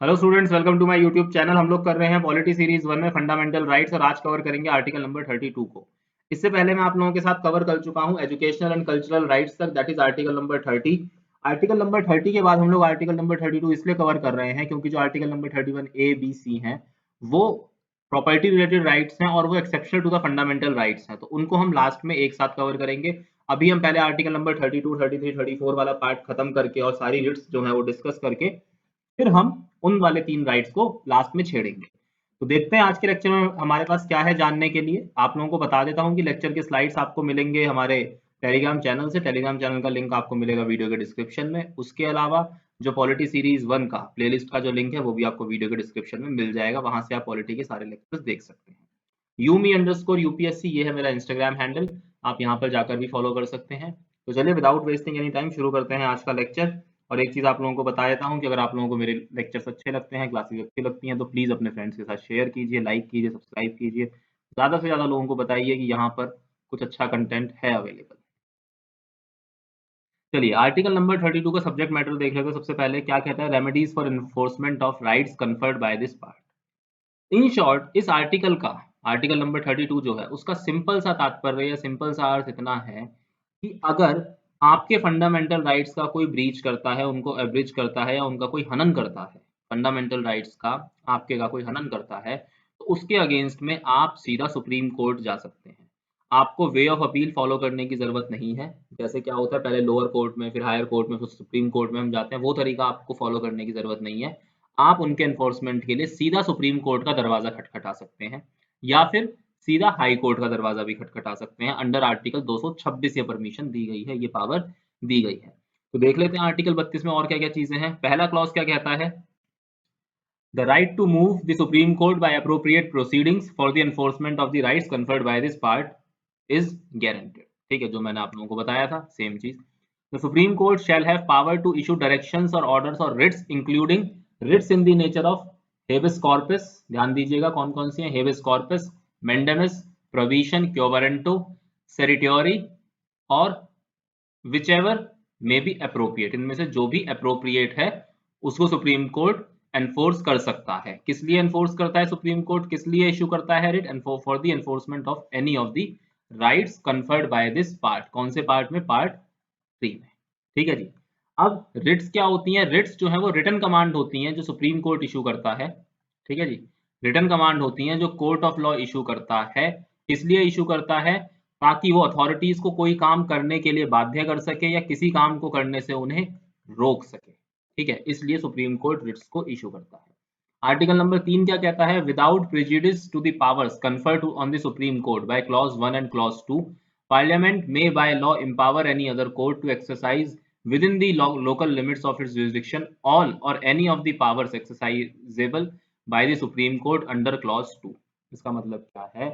Hello students, welcome to my YouTube channel. हम लोग कर रहे हैं पॉलिटी सीरीज 1 में फंडामेंटल राइट्स और आज कवर करेंगे आर्टिकल नंबर 32 को। इससे पहले मैं आप लोगों के साथ कवर कर चुका हूं एजुकेशनल एंड कल्चरल राइट्स तक, that is article number 30। Article number 30 के बाद हम लोग आर्टिकल नंबर 32 इसलिए कवर कर रहे हैं क्योंकि जो article number 31 A B C हैं वो प्रॉपर्टी रिलेटेड राइट्स हैं और वो exceptional to the fundamental rights हैं, तो उनको हम लास्ट में एक साथ कवर करेंगे। अभी हम पहले आर्टिकल नंबर 32, 33, 34 वाला पार्ट खत्म करके और सारी रिट्स जो है वो डिस्कस करके फिर हम उन वाले 3 राइट्स को लास्ट में छेड़ेंगे। तो देखते हैं आज के लेक्चर में हमारे पास क्या है जानने के लिए। आप लोगों को बता देता हूं कि लेक्चर के स्लाइड्स आपको मिलेंगे हमारे टेलीग्राम चैनल से। टेलीग्राम चैनल का लिंक आपको मिलेगा वीडियो के डिस्क्रिप्शन में। उसके अलावा जो पॉलिटी सीरीज 1 का प्लेलिस्ट का जो लिंक है वो भी आपको वीडियो के डिस्क्रिप्शन में मिल जाएगा, वहां से आप पॉलिटी के सारे लेक्चर्स देख सकते हैं। यूमी_यूपीएससी ये है मेरा इंस्टाग्राम हैंडल, आप यहाँ पर जाकर भी फॉलो कर सकते हैं। तो चलिए विदाउट वेस्टिंग एनी टाइम शुरू करते हैं आज का लेक्चर। और एक चीज़ आप लोगों को बता देता हूँ कि अगर आप लोगों को मेरे लेक्चर्स अच्छे लगते हैं, क्लासेस अच्छी लगती हैं, तो प्लीज़ अपने फ्रेंड्स के साथ शेयर कीजिए, लाइक कीजिए, सब्सक्राइब कीजिए। ज़्यादा से ज़्यादा लोगों को बताइए कि यहाँ पर कुछ अच्छा कंटेंट है अवेलेबल। चलिए आर्टिकल नंबर 32 का सब्जेक्ट मैटर देख लेते हैं। सबसे पहले क्या कहता है, remedies for enforcement of rights conferred by this part. In short इस आर्टिकल का, आर्टिकल नंबर 32 जो है उसका सिंपल सा तात्पर्य या सिंपल सा अर्थ इतना है कि अगर आपके फंडामेंटल राइट्स का कोई ब्रीच करता है, उनको एब्रिज करता है या उनका कोई हनन करता है, फंडामेंटल राइट्स का आपके का कोई हनन करता है, तो उसके अगेंस्ट में आप सीधा सुप्रीम कोर्ट जा सकते हैं। आपको वे ऑफ अपील फॉलो करने की जरूरत नहीं है। जैसे क्या होता है, पहले लोअर कोर्ट में, फिर हायर कोर्ट में, फिर सुप्रीम कोर्ट में हम जाते हैं, वो तरीका आपको फॉलो करने की जरूरत नहीं है। आप उनके एनफोर्समेंट के लिए सीधा सुप्रीम कोर्ट का दरवाजा खटखटा सकते हैं या फिर सीधा हाई कोर्ट का दरवाजा भी खटखटा सकते हैं। अंडर आर्टिकल 226 ये परमिशन दी गई है, ये पावर दी गई है। तो देख लेते हैं आर्टिकल 32 में और क्या क्या चीजें हैं। पहला क्लॉज क्या कहता है, the right to move the supreme court by appropriate proceedings for the enforcement of the rights conferred by this part is guaranteed. ठीक है, जो मैंने आप लोगों को बताया था सेम चीज। The supreme court shall have power to issue directions और ऑर्डर्स और writs including writs in the nature of habeas corpus. ध्यान दीजिएगा कौन कौन सी है, habeas corpus, mandamus, prohibition, quo warranto, certiorari और whichever may be appropriate. इनमें से जो भी अप्रोप्रिएट है उसको सुप्रीम कोर्ट एनफोर्स कर सकता है। किस लिए एनफोर्स करता है सुप्रीम कोर्ट, किस लिए इशू करता है writ, for the enforcement of any of the rights conferred by this part. कौन से पार्ट में, पार्ट 3 में। ठीक है जी। अब रिट्स क्या होती हैं, रिट्स जो है वो रिटन कमांड होती हैं जो सुप्रीम कोर्ट इशू करता है। ठीक है जी, रिटन कमांड होती हैं जो कोर्ट ऑफ लॉ इशू करता है। इसलिए इशू करता है ताकि वो अथॉरिटीज को कोई काम करने के लिए बाध्य कर सके या किसी काम को करने से उन्हें रोक सके। ठीक है, इसलिए सुप्रीम कोर्ट रिट्स को इशू करता है। आर्टिकल नंबर 3 क्या कहता है, without prejudice to the powers conferred on the supreme court by clause 1 and clause 2, parliament may by law empower any other court to exercise within the local limits of its jurisdiction all or any of the powers exercisable by the Supreme Court under clause 2। इसका मतलब क्या है,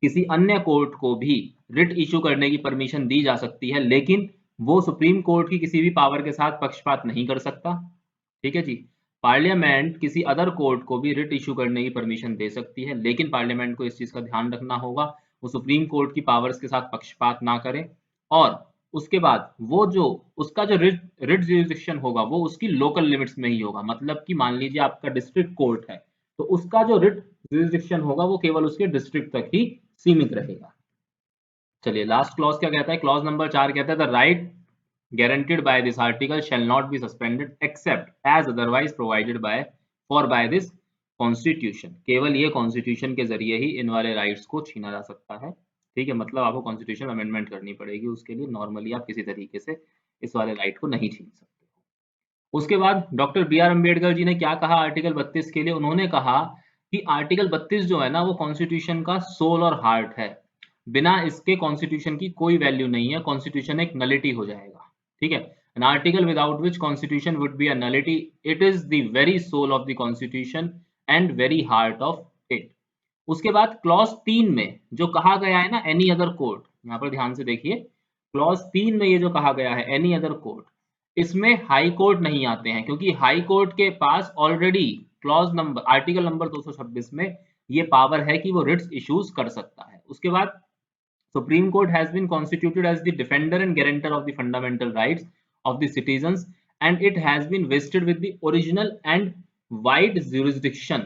किसी अन्य court को भी writ issue करने की परमिशन दी जा सकती है, लेकिन वो सुप्रीम कोर्ट की किसी भी पावर के साथ पक्षपात नहीं कर सकता। ठीक है जी। पार्लियामेंट किसी अदर कोर्ट को भी रिट इशू करने की परमिशन दे सकती है, लेकिन पार्लियामेंट को इस चीज का ध्यान रखना होगा वो सुप्रीम कोर्ट की पावर्स के साथ पक्षपात ना करे। और उसके बाद वो जो उसका जो रिट रिट जुरिसडिक्शन होगा वो उसकी लोकल लिमिट्स में ही होगा। मतलब कि मान लीजिए आपका डिस्ट्रिक्ट कोर्ट है, तो उसका जो रिट जुरिसडिक्शन होगा वो केवल उसके डिस्ट्रिक्ट तक ही सीमित रहेगा। चलिए लास्ट क्लॉज क्या कहता है, क्लॉज नंबर 4 कहता है the right guaranteed by this article shall not be suspended except as otherwise provided by by this constitution। केवल ये कॉन्स्टिट्यूशन के जरिए ही इन वाले राइट्स को छीना जा सकता है। ठीक है, मतलब आपको कॉन्स्टिट्यूशन अमेंडमेंट करनी पड़ेगी उसके लिए, नॉर्मली आप किसी तरीके से इस वाले राइट को नहीं छीन सकते। उसके बाद doctor B are Ambedkar ji ने क्या कहा आर्टिकल 32 के लिए, उन्होंने कहा कि आर्टिकल 32 जो है ना वो कॉन्स्टिट्यूशन का सोल और हार्ट है। बिना इसके कॉन्स्टिट्यूशन की कोई वैल्यू नहीं है, कॉन्स्टिट्यूशन एक नलिटी हो जाएगा। ठीक है, an article without which constitution would be a nullity, it is the very soul of the constitution and very heart of it। उसके बाद क्लॉज 3 में जो कहा गया है ना एनी अदर कोर्ट, यहाँ पर ध्यान से देखिए, क्लॉज 3 में ये जो कहा गया है एनी अदर कोर्ट, इसमें हाई कोर्ट नहीं आते हैं क्योंकि हाई कोर्ट के पास already clause number article number 226 में ये पावर है कि वो रिट्स इश्यूज कर सकता है। उसके बाद Supreme Court has been constituted as the defender and guarantor of the fundamental rights of the citizens and it has been vested with the original and wide jurisdiction,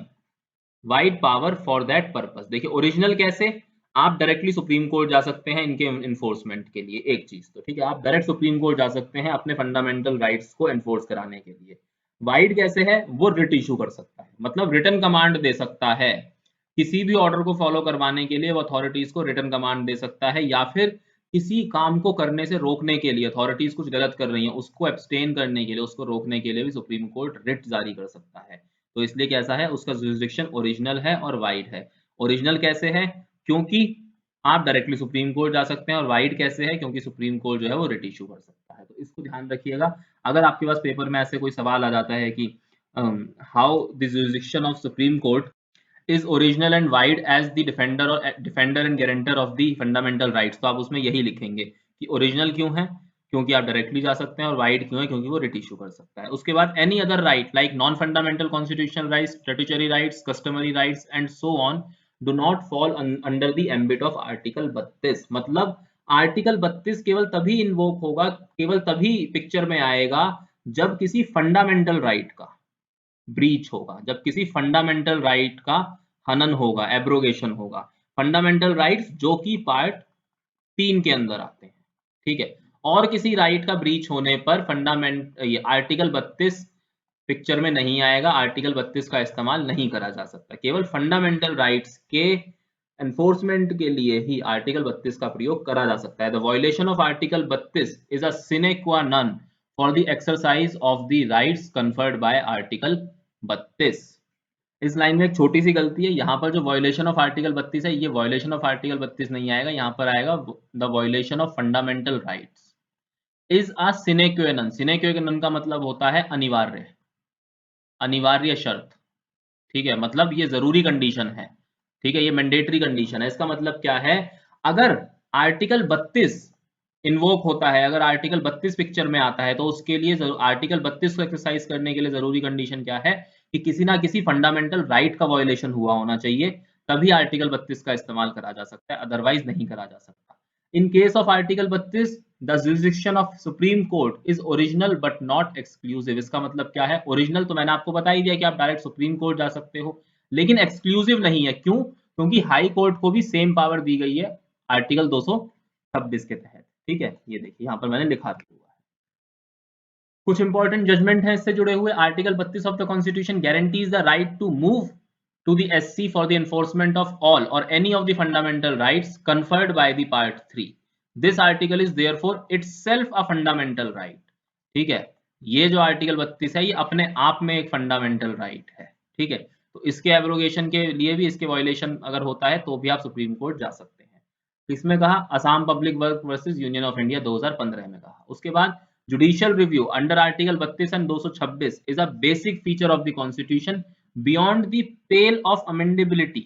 wide power for that purpose. देखिए original कैसे, आप directly supreme court जा सकते हैं इनके enforcement के लिए, एक चीज तो ठीक है, आप डायरेक्ट सुप्रीम कोर्ट जा सकते हैं अपने फंडामेंटल राइट्स को एनफोर्स कराने के लिए। वाइड कैसे है, वो रिट इशू कर सकता है, मतलब रिटन कमांड दे सकता है, किसी भी ऑर्डर को फॉलो करवाने के लिए वो अथॉरिटीज को रिटन कमांड दे सकता है, या फिर किसी काम को करने से रोकने के लिए, अथॉरिटीज कुछ गलत कर रही हैं उसको एब्सटेन करने के लिए, उसको रोकने के लिए भी सुप्रीम कोर्ट रिट जारी कर सकता है। तो इसलिए कैसा है, उसका जुरिसडिक्शन ओरिजिनल है और वाइड है। ओरिजिनल कैसे है, क्योंकि आप डायरेक्टली सुप्रीम कोर्ट जा सकते हैं, और वाइड कैसे है, क्योंकि सुप्रीम कोर्ट जो है वो रिट इशू कर सकता है। तो इसको ध्यान रखिएगा। अगर आपके पास पेपर में ऐसे कोई सवाल आ जाता है कि how the jurisdiction of supreme court is original and wide as the defender and guarantor of the fundamental rights, तो आप उसमें यही लिखेंगे कि ओरिजिनल क्यों है, क्योंकि आप डायरेक्टली जा सकते हैं, और वाइड क्यों है, क्योंकि वो रिट इशू कर सकता है। उसके बाद any other right like non fundamental constitutional rights, statutory rights, customary rights and so on do not fall under the ambit of article 32। मतलब आर्टिकल 32 केवल तभी इन्वोक होगा, केवल तभी पिक्चर में आएगा जब किसी फंडामेंटल राइट का ब्रीच होगा, जब किसी फंडामेंटल राइट का हनन होगा, एब्रोगेशन होगा। फंडामेंटल राइट्स जो कि पार्ट 3 के अंदर आते हैं, ठीक है। और किसी राइट का ब्रीच होने पर ये आर्टिकल 32 पिक्चर में नहीं आएगा, आर्टिकल 32 का इस्तेमाल नहीं करा जा सकता। केवल फंडामेंटल राइट्स के एनफोर्समेंट के लिए ही आर्टिकल 32 का प्रयोग करा जा सकता है। The violation of article 32 is a sine qua non for the exercise of the rights conferred by article 32। इस लाइन में एक छोटी सी गलती है, यहाँ पर जो वायलेशन ऑफ आर्टिकल 32 है, ये वायलेशन ऑफ आर्टिकल 32 नहीं आएगा, यहाँ पर आएगा the violation of fundamental rights is a sine qua non. Cine qua non का मतलब होता है अनिवार्य, अनिवार्य शर्त, ठीक है, मतलब ये जरूरी कंडीशन है, ठीक है, ये मैंडेटरी कंडीशन है। इसका मतलब क्या है, अगर आर्टिकल 32 इन्वोक होता है, अगर आर्टिकल 32 पिक्चर में आता है, तो उसके लिए आर्टिकल 32 को एक्सरसाइज करने के लिए जरूरी कंडीशन क्या है कि किसी ना किसी फंडामेंटल राइट का वायलेशन हुआ होना चाहिए, तभी आर्टिकल 32 का इस्तेमाल करा जा सकता है, अदरवाइज नहीं करा जा सकता। In case of article 32 the jurisdiction of supreme court is original but not exclusive. इसका मतलब क्या है, ओरिजिनल तो मैंने आपको बता ही दिया कि आप डायरेक्ट सुप्रीम कोर्ट जा सकते हो, लेकिन एक्सक्लूसिव नहीं है। क्यों, क्योंकि हाई कोर्ट को भी सेम पावर दी गई है आर्टिकल 226 के तहत, ठीक है। ये देखिए यहाँ पर मैंने लिखा दिया हुआ है। कुछ इंपॉर्टेंट जजमेंट है इससे जुड़े हुए। Article 32 of the constitution guarantees the right to move to the SC for the enforcement of all or any of the fundamental rights conferred by the part 3. This article is therefore itself a fundamental right. ठीक है, ये जो article 32 है ये अपने आप में एक फंडामेंटल राइट है, ठीक है। तो इसके एब्रोगेशन के लिए भी, इसके वायलेशन अगर होता है तो भी आप सुप्रीम कोर्ट जा सकते हैं। इसमें कहा Assam public work versus Union of India 2015 में कहा। उसके बाद judicial review under article 32 and 226 is a basic feature of the constitution beyond the pale of amendability,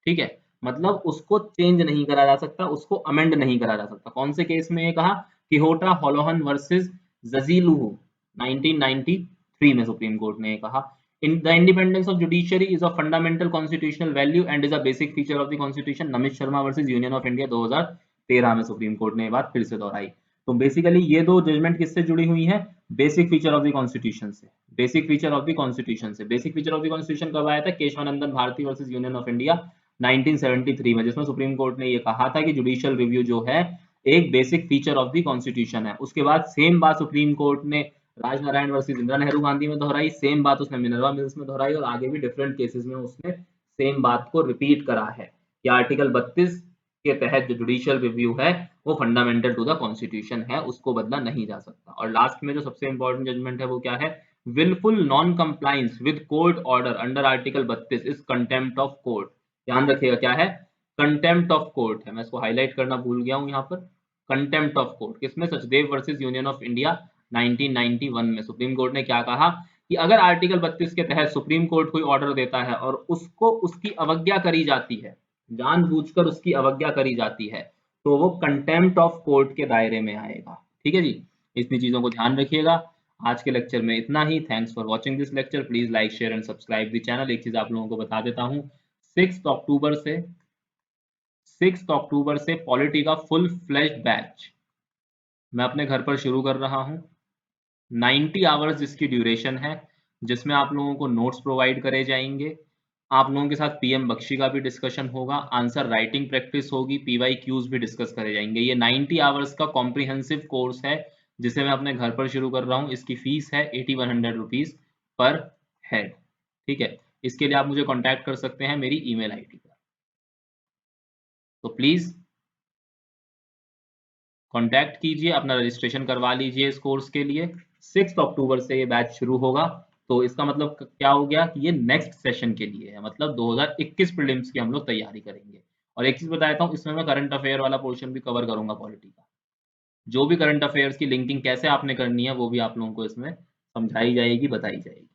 ठीक है, मतलब उसको चेंज नहीं करा जा सकता, उसको अमेंड नहीं करा जा सकता। कौन से केस में ये कहा, किहोटा होलोहन वर्सेस जजीलुहु 1993 में सुप्रीम कोर्ट ने कहा। In the independence of judiciary is a fundamental constitutional value and is a basic feature of the constitution. Namit Sharma versus Union of India 2013 में सुप्रीम कोर्ट ने ये बात फिर से दोहराई। तो बेसिकली ये दो जजमेंट किससे जुड़ी हुई है, basic feature of the constitution से। Basic feature of the constitution से, basic feature of the constitution कब आया था, Keshavanandan Bharati versus Union of India 1973 में, जिसमें सुप्रीम कोर्ट ने ये कहा था कि जुडिशियल रिव्यू जो है एक basic feature of the constitution है। उसके बाद सेम बात सुप्रीम कोर्ट ने राजनारायण वर्सेस इंदिरा नेहरू गांधी में दोहराई, सेम बात उसने मिनर्वा मिल्स में दोहराई, और आगे भी डिफरेंट केसेस में उसने सेम बात को रिपीट करा है कि आर्टिकल 32 के तहत जो जुडिशियल रिव्यू है वो फंडामेंटल टू द कॉन्स्टिट्यूशन है, उसको बदला नहीं जा सकता। और लास्ट में जो सबसे इंपॉर्टेंट जजमेंट है वो क्या है, wilful non compliance with court order under article 32 is contempt of court. ध्यान रखिएगा क्या है, कंटेम्प्ट ऑफ कोर्ट है, मैं इसको हाईलाइट करना भूल गया हूं यहाँ पर। कंटेम्प्ट ऑफ कोर्ट किसमें, Sachdev versus Union of India 1991 में सुप्रीम कोर्ट ने क्या कहा कि अगर आर्टिकल 32 के तहत सुप्रीम कोर्ट कोई ऑर्डर देता है और उसको उसकी अवज्ञा करी जाती है, जानबूझकर उसकी अवज्ञा करी जाती है, तो वो कंटेम्प्ट ऑफ कोर्ट के दायरे में आएगा, ठीक है जी। इतनी चीजों को ध्यान रखिएगा। आज के लेक्चर में इतना ही। Thanks for watching this lecture. Please like share and subscribe the channel. एक चीज आप लोगों को बता देता हूँ, 6 अक्टूबर से 6 अक्टूबर से पॉलिटी का फुल फ्लेज्ड बैच मैं अपने घर पर शुरू कर रहा हूँ। 90 आवर्स जिसकी ड्यूरेशन है, जिसमें आप लोगों को नोट्स प्रोवाइड करे जाएंगे। आप लोगों के साथ पीएम बख्शी का भी डिस्कशन होगा, आंसर राइटिंग प्रैक्टिस होगी, पीवाई क्यूज भी डिस्कस करे जाएंगे। ये 90 आवर्स का कॉम्प्रिहेंसिव कोर्स है जिसे मैं अपने घर पर शुरू कर रहा हूँ। इसकी फीस है 8100 रुपीज पर हेड। ठीक है, इसके लिए आप मुझे कॉन्टैक्ट कर सकते हैं मेरी ईमेल आईडी पर। तो प्लीज कांटेक्ट कीजिए, अपना रजिस्ट्रेशन करवा लीजिए इस कोर्स के लिए। 6 अक्टूबर से ये बैच शुरू होगा। तो इसका मतलब क्या हो गया कि ये नेक्स्ट सेशन के लिए है, मतलब 2021 प्रीलिम्स की हम लोग तैयारी करेंगे। और एक चीज बता देता हूँ, इसमें मैं करंट अफेयर वाला पोर्शन भी कवर करूंगा पॉलिटी का। जो भी करंट अफेयर्स की लिंकिंग कैसे आपने करनी है वो भी आप लोगों को इसमें समझाई जाएगी, बताई जाएगी।